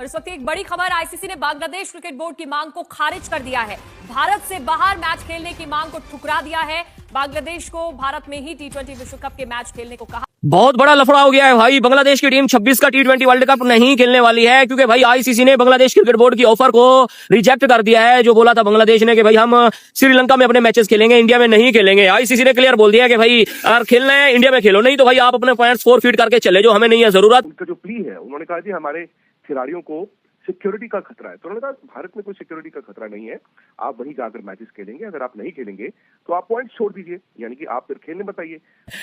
और इस वक्त एक बड़ी खबर, आईसीसी ने बांग्लादेश क्रिकेट बोर्ड की मांग को खारिज कर दिया है। भारत से बाहर मैच खेलने की मांग को ठुकरा दिया है। बांग्लादेश को भारत में ही टी20 विश्व कप के मैच खेलने को कहा। बहुत बड़ा लफड़ा हो गया है भाई। बांग्लादेश की टीम 26 का टी20 वर्ल्ड कप नहीं खेलने वाली है, क्योंकि भाई आईसीसी ने बांग्लादेश क्रिकेट बोर्ड की ऑफर को रिजेक्ट कर दिया है। जो बोला था बांग्लादेश ने कि भाई हम श्रीलंका में अपने मैचेस खेलेंगे, इंडिया में नहीं खेलेंगे। आईसीसी ने क्लियर बोल दिया कि भाई अगर खेलना है इंडिया में खेलो, नहीं तो भाई आप अपने पॉइंट्स फॉरफीट करके चले जो, हमें नहीं है जरूरत। उनका जो प्ली है, उन्होंने कहा जी हमारे खिलाड़ियों को सिक्योरिटी का खतरा है। तो उन्होंने कहा भारत में कोई सिक्योरिटी का खतरा नहीं है, आप वहीं जाकर मैचेस खेलेंगे। अगर आप नहीं खेलेंगे तो आप पॉइंट छोड़ दीजिए, यानी कि आप फिर खेलने बताइए।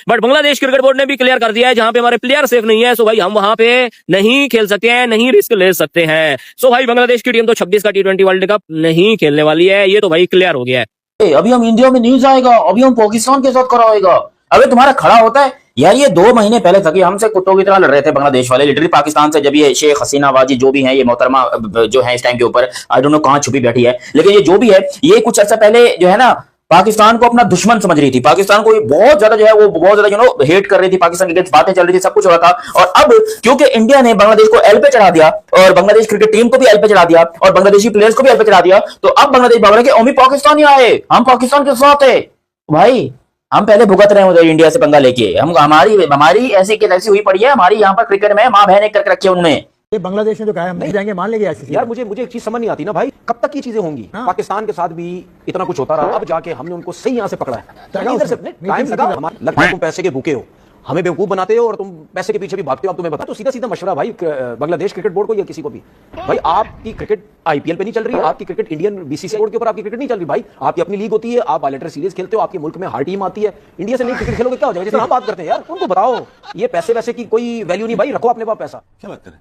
बट बांग्लादेश क्रिकेट बोर्ड ने भी क्लियर कर दिया है जहां पे हमारे प्लेयर सेफ नहीं है, सो भाई हम वहां पे नहीं खेल सकते हैं, नहीं रिस्क ले सकते हैं। सो भाई बांग्लादेश की टीम तो 26 का टी20 वर्ल्ड कप नहीं खेलने वाली है, ये तो भाई क्लियर हो गया है। अभी हम इंडिया में नहीं जाएगा, अभी हम पाकिस्तान के साथ खड़ा होएगा। अबे तुम्हारा खड़ा होता है यार। ये 2 महीने पहले तक हमसे कुत्तों की तरह लड़ रहे थे बांग्लादेश वाले, लिटरली पाकिस्तान से। जब ये शेख हसीना वाजी जो भी है, ये मोहतरमा जो है इस टाइम के ऊपर, आई डोंट नो कहां छुपी बैठी है, लेकिन ये जो भी है, ये कुछ अर्सा पहले जो है ना पाकिस्तान को अपना दुश्मन समझ रही थी। पाकिस्तान को बहुत ज्यादा जो है वो बहुत ज्यादा हेट कर रही थी, पाकिस्तान के अगेंस्ट बातें चल रही थी, सब कुछ हो रहा था। और अब क्योंकि इंडिया ने बांग्लादेश को एल पे चढ़ा दिया और बांग्लादेश क्रिकेट टीम को भी एल पे चढ़ा दिया और बांग्लादेशी प्लेयर्स को भी एल पे चढ़ा दिया, तो अब बांग्लादेश भाग रहे कि हम पाकिस्तान ही आए, हम पाकिस्तान के साथ है। भाई हम पहले भुगत रहे हैं उधर इंडिया से पंगा लेके। हम हमारी ऐसी कैसी हुई पड़ी है, हमारी यहाँ पर क्रिकेट में माँ बहन करके रखी है उन्होंने। ये बांग्लादेश ने जो कहा है हम नहीं जाएंगे, मान लेंगे आईसीसी। यार मुझे एक चीज समझ नहीं आती ना भाई, कब तक ये चीजें होंगी? पाकिस्तान के साथ भी इतना कुछ होता रहा, अब जाके हमने उनको सही यहां से पकड़ा है। इधर से टाइम लगा, लगता है तुम पैसे के भूखे हो, हमें बेवकूफ बनाते हो और तुम पैसे के पीछे भी भागते हो। अब तुम्हें बता तो सीधा मशवरा भाई बांग्लादेश क्रिकेट बोर्ड को या किसी को भी, भाई आपकी क्रिकेट आईपीएल पे नहीं चल रही, आपकी क्रिकेट इंडियन बीसीसीआई बोर्ड के ऊपर आपकी क्रिकेट नहीं चल रही भाई। आपकी अपनी लीग होती है, आप बायलैटरल सीरीज खेलते हो, आपके मुल्क में हर टीम आती है। इंडिया से नहीं क्रिकेट खेलोगे क्या हो जाएगा? जैसे हम बात करते हैं यार, उनको बताओ ये पैसे वैसे की कोई वैल्यू नहीं भाई, रखो अपने पास पैसा। क्या बात करें,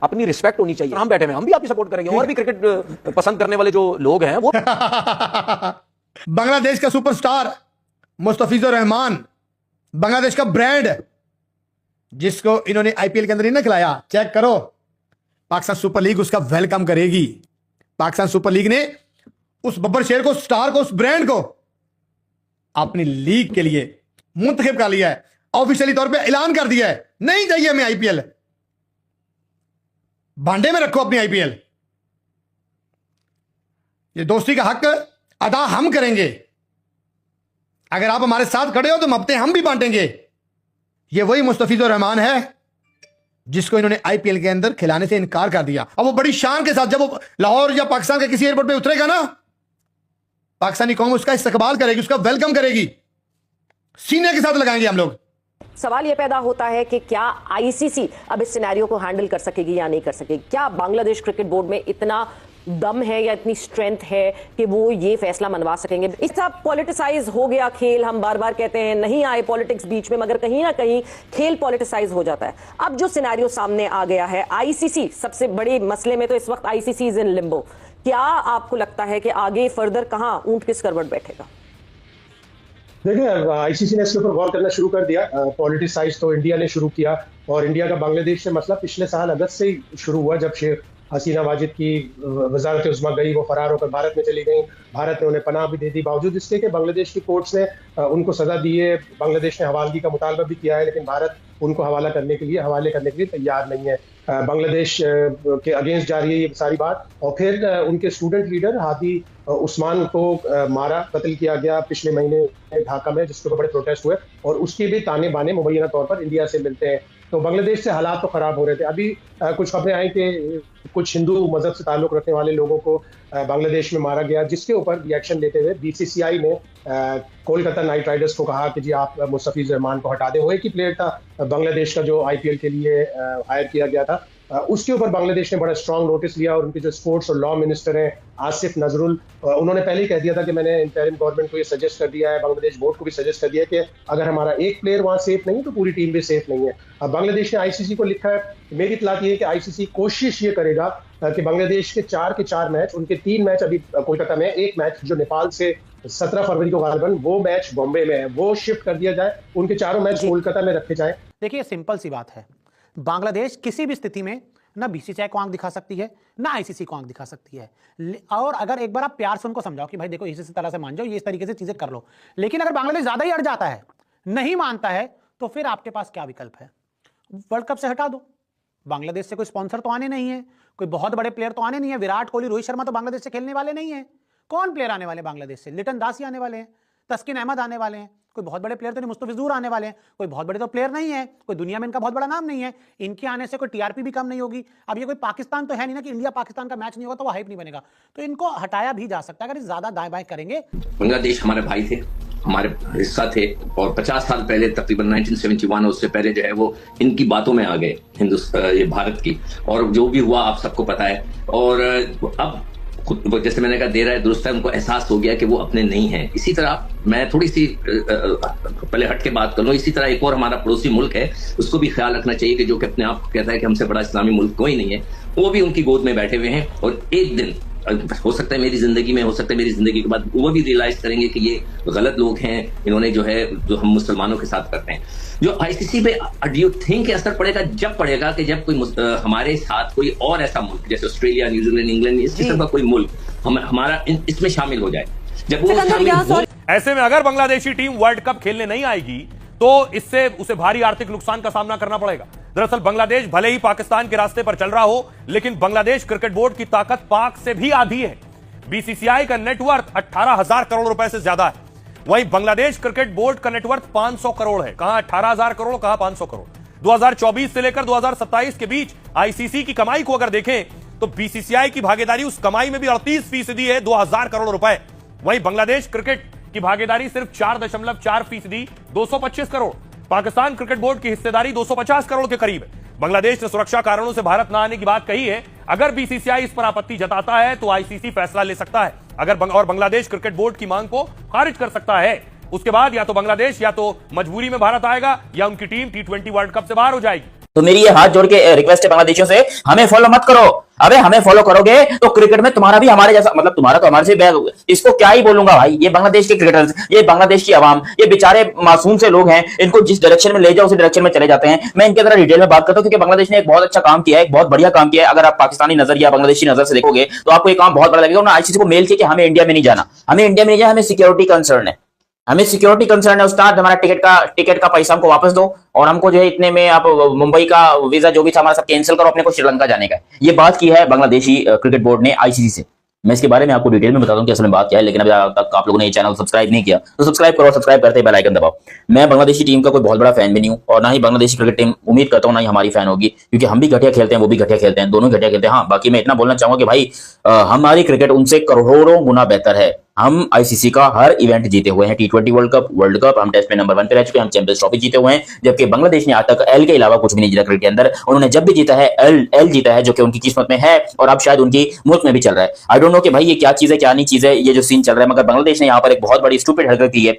अपनी रिस्पेक्ट होनी चाहिए। हम बैठे हैं, हम भी आपकी सपोर्ट करेंगे, और भी क्रिकेट पसंद करने वाले जो लोग हैं वो बांग्लादेश का सुपरस्टार मुस्तफिजुर रहमान, बांग्लादेश का ब्रांड, जिसको इन्होंने आईपीएल के अंदर ही ना खिलाया, चेक करो, पाकिस्तान सुपर लीग उसका वेलकम करेगी। पाकिस्तान सुपर लीग ने उस बब्बर शेर को, स्टार को, उस ब्रांड को अपनी लीग के लिए मुंतखब कर लिया है, ऑफिशियली तौर पे ऐलान कर दिया है, नहीं चाहिए हमें आईपीएल, भांडे में रखो अपनी आईपीएल। ये दोस्ती का हक अदा हम करेंगे, अगर आप हमारे साथ खड़े हो तो हफ्ते हम भी बांटेंगे। ये वही मुस्तफिजुर रहमान है जिसको इन्होंने आईपीएल के अंदर खिलाने से इनकार कर दिया। अब वो बड़ी शान के साथ जब वो लाहौर या पाकिस्तान के किसी एयरपोर्ट पे उतरेगा ना, पाकिस्तानी कौम उसका इस्तकबाल करेगी, उसका वेलकम करेगी, सीने के साथ लगाएंगे हम लोग। सवाल यह पैदा होता है कि क्या आईसीसी अब इस सिनेरियो को हैंडल कर सकेगी या नहीं कर सकेगी? क्या बांग्लादेश क्रिकेट बोर्ड में इतना दम है या इतनी स्ट्रेंथ है कि वो ये फैसला मनवा सकेंगे? इसका पॉलिटिसाइज हो गया खेल, हम बार बार कहते हैं नहीं आए पॉलिटिक्स बीच में, मगर कहीं ना कहीं खेल पॉलिटिसाइज हो जाता है। अब जो सिनेरियो सामने आ गया है आईसीसी, सबसे बड़े मसले में तो इस वक्त आईसीसी इज इन लिम्बो। क्या आपको लगता है कि आगे फर्दर कहां ऊंट किस करवट बैठेगा? देखिए आईसीसी ने इसके ऊपर गौर करना शुरू कर दिया। पॉलिटिसाइज तो इंडिया ने शुरू किया, और इंडिया का बांग्लादेश से मसला पिछले साल अगस्त से ही शुरू हुआ, जब शेख हसीना वाजिद की वजारत उज़्मा गई, वो फरार होकर भारत में चली गई। भारत ने उन्हें पनाह भी दे दी, बावजूद इसके कि बांग्लादेश की कोर्ट्स ने उनको सजा दी है। बांग्लादेश ने हवालगी का मुतालबा भी किया है, लेकिन भारत उनको हवाले करने के लिए तैयार नहीं है। बांग्लादेश के अगेंस्ट जा रही है ये सारी बात। और फिर उनके स्टूडेंट लीडर हादी उस्मान को मारा, कत्ल किया गया पिछले महीने ढाका में, जिसके ऊपर बड़े प्रोटेस्ट हुए, और उसके भी ताने बाने मुबैना तौर पर इंडिया से मिलते हैं। तो बांग्लादेश से हालात तो खराब हो रहे थे। अभी कुछ खबरें आई कि कुछ हिंदू मजहब से ताल्लुक रखने वाले लोगों को बांग्लादेश में मारा गया, जिसके ऊपर रिएक्शन लेते हुए बीसीसीआई ने कोलकाता नाइट राइडर्स को कहा कि जी आप मुस्तफिजुर रहमान को हटा दें। वो एक ही प्लेयर था बांग्लादेश का जो आईपीएल के लिए हायर किया गया था। उसके ऊपर बांग्लादेश ने बड़ा स्ट्रॉन्ग नोटिस लिया, और उनके जो स्पोर्ट्स और लॉ मिनिस्टर हैं आसिफ नजरुल, उन्होंने पहले ही कह दिया था कि मैंने इंटरिम गवर्नमेंट को ये सजेस्ट कर दिया है, बांग्लादेश बोर्ड को भी सजेस्ट कर दिया है कि अगर हमारा एक प्लेयर वहां सेफ नहीं है तो पूरी टीम भी सेफ नहीं है। अब बांग्लादेश ने आईसीसी को लिखा है, मेरी इत्तलात ये है कि आईसीसी कोशिश ये करेगा कि बांग्लादेश के 4 के 4 मैच, उनके 3 मैच अभी कोलकाता में, एक मैच जो नेपाल से 17 फरवरी को गालिबन, वो मैच बॉम्बे में है, वो शिफ्ट कर दिया जाए, उनके चारों मैच कोलकाता में रखे जाए। देखिए सिंपल सी बात है, बांग्लादेश किसी भी स्थिति में ना बीसीसीआई को आंख दिखा सकती है, ना आईसीसी को आंख दिखा सकती है। और अगर एक बार आप प्यार से उनको समझाओ कि भाई देखो इसी तरह से मान जाओ, ये इस तरीके से चीजें कर लो, लेकिन अगर बांग्लादेश ज्यादा ही अड़ जाता है, नहीं मानता है, तो फिर आपके पास क्या विकल्प है? वर्ल्ड कप से हटा दो। बांग्लादेश से कोई स्पॉन्सर तो आने नहीं है, कोई बहुत बड़े प्लेयर तो आने नहीं है। विराट कोहली, रोहित शर्मा तो बांग्लादेश से खेलने वाले नहीं है। कौन प्लेयर आने वाले बांग्लादेश से? लिटन दास ही आने वाले हैं, तस्किन अहमद आने वाले हैं। कोई बहुत बड़े प्लेयर तो नहीं, मुस्तफिजुर आने वाले हैं। कोई बहुत बड़े तो प्लेयर नहीं है, कोई दुनिया में इनका बहुत बड़ा नाम नहीं है। इनके आने से कोई टीआरपी भी कम नहीं होगी। अब ये कोई पाकिस्तान तो है नहीं ना कि इंडिया पाकिस्तान का मैच नहीं होगा तो वो हाइप नहीं बनेगा, तो इनको हटाया भी जा सकता है अगर ज्यादा दाएं बाएं करेंगे। बांग्लादेश हमारे भाई थे, हमारे हिस्सा थे, और 50 साल पहले तकरीबन 1971 उससे पहले जो है वो इनकी बातों में आ गए हिंदुस्तान, ये भारत की, और जो भी हुआ आप सबको पता है। और अब जैसे मैंने कहा, देर है दुरुस्त है, उनको एहसास हो गया कि वो अपने नहीं हैं। इसी तरह मैं थोड़ी सी पहले हट के बात कर लूं, इसी तरह एक और हमारा पड़ोसी मुल्क है, उसको भी ख्याल रखना चाहिए कि जो कि अपने आप को कहता है कि हमसे बड़ा इस्लामी मुल्क कोई नहीं है, वो भी उनकी गोद में बैठे हुए हैं। और एक दिन हो सकता है मेरी जिंदगी में, हो सकता है मेरी जिंदगी के बाद वो भी रियलाइज करेंगे कि ये गलत लोग हैं, इन्होंने जो है जो हम मुसलमानों के साथ करते हैं। जो आईसीसी पे डू यू थिंक असर पड़ेगा? जब पड़ेगा कि जब कोई हमारे साथ कोई और ऐसा मुल्क जैसे ऑस्ट्रेलिया, न्यूजीलैंड, इंग्लैंड, इस किस्म का कोई मुल्क हमारा इसमें शामिल हो जाए। जब वो शामिल हो, ऐसे में अगर बांग्लादेशी टीम वर्ल्ड कप खेलने नहीं आएगी तो इससे उसे भारी आर्थिक नुकसान का सामना करना पड़ेगा। दरअसल बांग्लादेश भले ही पाकिस्तान के रास्ते पर चल रहा हो, लेकिन बांग्लादेश क्रिकेट बोर्ड की ताकत पाक से भी आधी है। बीसीसीआई का नेटवर्थ 18,000 करोड़ रुपए से ज्यादा है, वहीं बांग्लादेश क्रिकेट बोर्ड का नेटवर्थ 500 करोड़ है। कहां 18,000 करोड़, कहां 500 करोड़। 2024 से लेकर 2027 के बीच आईसीसी की कमाई को अगर देखें तो बीसीसीआई की भागीदारी उस कमाई में भी 38% है, 2,000 करोड़ रुपए। वहीं बांग्लादेश क्रिकेट की भागीदारी सिर्फ 4.4%, 225 करोड़। पाकिस्तान क्रिकेट बोर्ड की हिस्सेदारी 250 करोड़ के करीब है। बांग्लादेश ने सुरक्षा कारणों से भारत न आने की बात कही है। अगर बीसीसीआई इस पर आपत्ति जताता है तो आईसीसी फैसला ले सकता है और बांग्लादेश क्रिकेट बोर्ड की मांग को खारिज कर सकता है। उसके बाद या तो बांग्लादेश या तो मजबूरी में भारत आएगा या उनकी टीम T20 वर्ल्ड कप से बाहर हो जाएगी। तो मेरी ये हाथ जोड़ के रिक्वेस्ट है बांग्लादेशियों से, हमें फॉलो मत करो। अबे हमें फॉलो करोगे तो क्रिकेट में तुम्हारा भी हमारे जैसा, मतलब तुम्हारा तो हमारे से बैग, इसको क्या ही बोलूंगा भाई। ये बांग्लादेश के क्रिकेटर्स, ये बांग्लादेश की आवाम, ये बेचारे मासूम से लोग हैं, इनको जिस डायरेक्शन में ले जाओ उसी डायरेक्शन में चले जाते हैं। मैं इनके तरह डिटेल में बात करता हूं क्योंकि बांग्लादेश ने एक बहुत अच्छा काम किया है, एक बहुत बढ़िया काम किया है। अगर आप पाकिस्तानी नजर या बांग्लादेशी नजर से देखोगे तो आपको ये काम बहुत बड़ा लगेगा। उन्होंने आईसीसी को मेल किया कि हमें इंडिया में नहीं जाना, हमें इंडिया में नहीं जाना, हमें सिक्योरिटी कंसर्न है, हमें सिक्योरिटी कंसर्न है उस्ताद, हमारा टिकट का पैसा हमको वापस दो और हमको जो है इतने में आप मुंबई का वीजा जो भी था हमारा सब कैंसिल करो, अपने को श्रीलंका जाने का। ये बात की है बांग्लादेशी क्रिकेट बोर्ड ने आईसीसी से। मैं इसके बारे में आपको डिटेल में बता दूं कि असल में बात क्या है, लेकिन अभी तक आप लोगों ने ये चैनल सब्सक्राइब नहीं किया तो सब्सक्राइब करो, सब्सक्राइब करते बेल आइकन दबाओ। मैं बांग्लादेशी टीम का कोई बहुत बड़ा फैन भी नहीं हूं और ना ही बांग्लादेशी क्रिकेट टीम उम्मीद करता हूं ना ही हमारी फैन होगी, क्योंकि हम भी घटिया खेलते हैं, वो भी घटिया खेलते हैं, दोनों घटिया खेलते हैं। हाँ, बाकी मैं इतना बोलना चाहूंगा कि भाई हमारी क्रिकेट उनसे करोड़ों गुना बेहतर है। हम आईसीसी का हर इवेंट जीते हुए हैं, T20 वर्ल्ड कप, हम टेस्ट में नंबर 1 पे रह चुके हैं, हम चैंपियंस ट्रॉफी जीते हुए हैं, जबकि बांग्लादेश ने आज तक एल के अलावा कुछ भी नहीं जीता क्रिकेट के अंदर। उन्होंने जब भी जीता है एल जीता है, जो कि उनकी किस्मत में है और अब शायद उनकी मुल्क में भी चल रहा है। आई डोंट नो कि भाई ये क्या चीज है क्या नहीं चीज है, ये जो सीन चल रहा है, मगर बांग्लादेश ने यहाँ पर एक बहुत बड़ी स्टूपिड हरकत की है।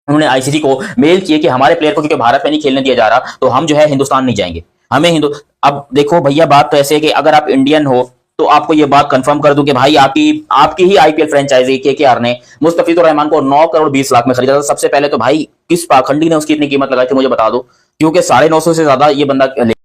उन्होंने आईसीसी को मेल किए कि हमारे प्लेयर को क्योंकि भारत में नहीं खेलने दिया जा रहा तो हम जो है हिंदुस्तान नहीं जाएंगे, हमें अब देखो भैया, बात तो ऐसे है कि अगर आप इंडियन हो तो आपको ये बात कंफर्म कर दूं कि भाई आपकी ही आईपीएल फ्रेंचाइजी केकेआर ने मुस्तफिजुर रहमान को 9 करोड़ 20 लाख में खरीदा था। सबसे पहले तो भाई किस पाखंडी ने उसकी इतनी कीमत लगाई थी मुझे बता दो, क्योंकि 950 से ज्यादा ये बंदा